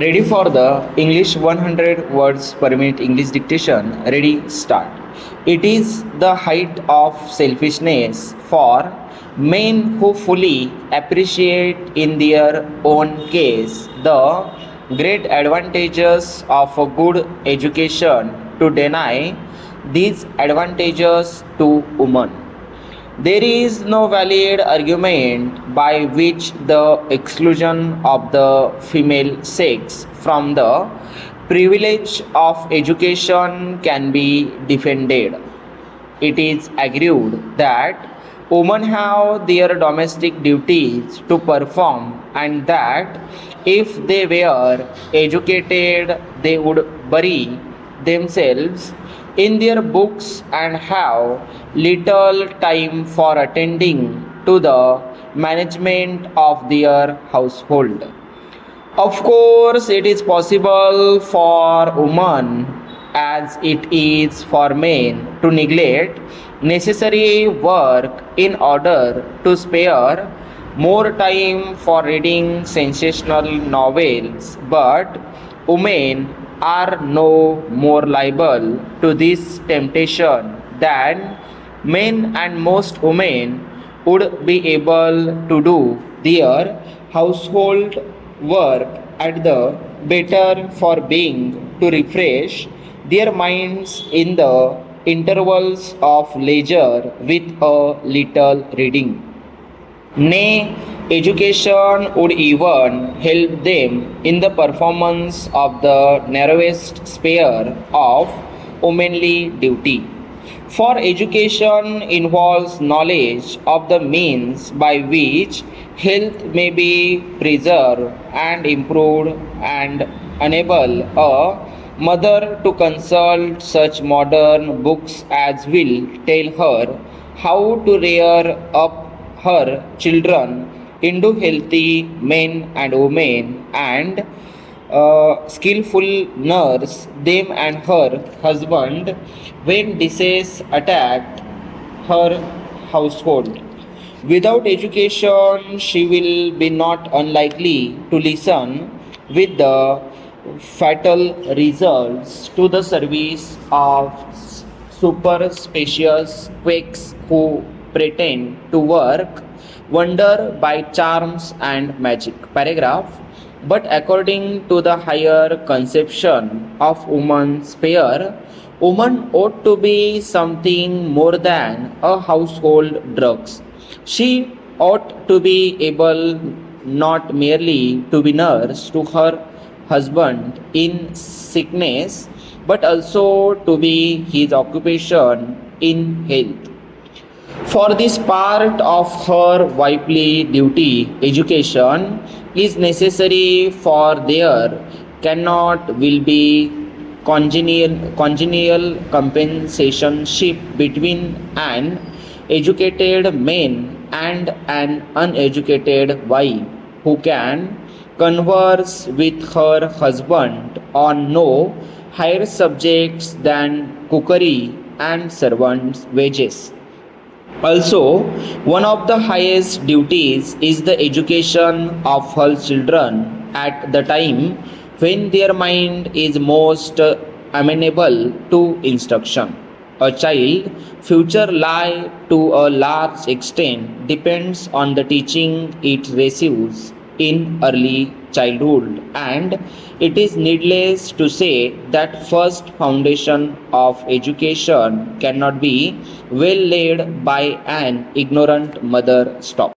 Ready for the English 100 words per minute English dictation. Ready, start. It is the height of selfishness for men who fully appreciate in their own case the great advantages of a good education to deny these advantages to women. There is no valid argument by which the exclusion of the female sex from the privilege of education can be defended. It is argued that women have their domestic duties to perform and that if they were educated, they would bury themselves in their books and have little time for attending to the management of their household. Of course, it is possible for women as it is for men to neglect necessary work in order to spare more time for reading sensational novels, but women are no more liable to this temptation than men, and most women would be able to do their household work at the better for being to refresh their minds in the intervals of leisure with a little reading. Nay, education would even help them in the performance of the narrowest sphere of womanly duty. For education involves knowledge of the means by which health may be preserved and improved and enable a mother to consult such modern books as will tell her how to rear up her children into healthy men and women and skillful nurse them and her husband when disease attacked her household. Without education, she will be not unlikely to listen with the fatal results to the service of superstitious quakes who pretend to work wonder by charms and magic. Paragraph. But according to the higher conception of woman's sphere, woman ought to be something more than a household drugs. She ought to be able not merely to be nurse to her husband in sickness, but also to be his occupation in health. For this part of her wifely duty, education is necessary, for there cannot will be congenial compensationship between an educated man and an uneducated wife who can converse with her husband on no higher subjects than cookery and servants' wages. Also, one of the highest duties is the education of her children at the time when their mind is most amenable to instruction. A child's future life to a large extent depends on the teaching it receives in early childhood, and it is needless to say that first foundation of education cannot be well laid by an ignorant mother. Stop.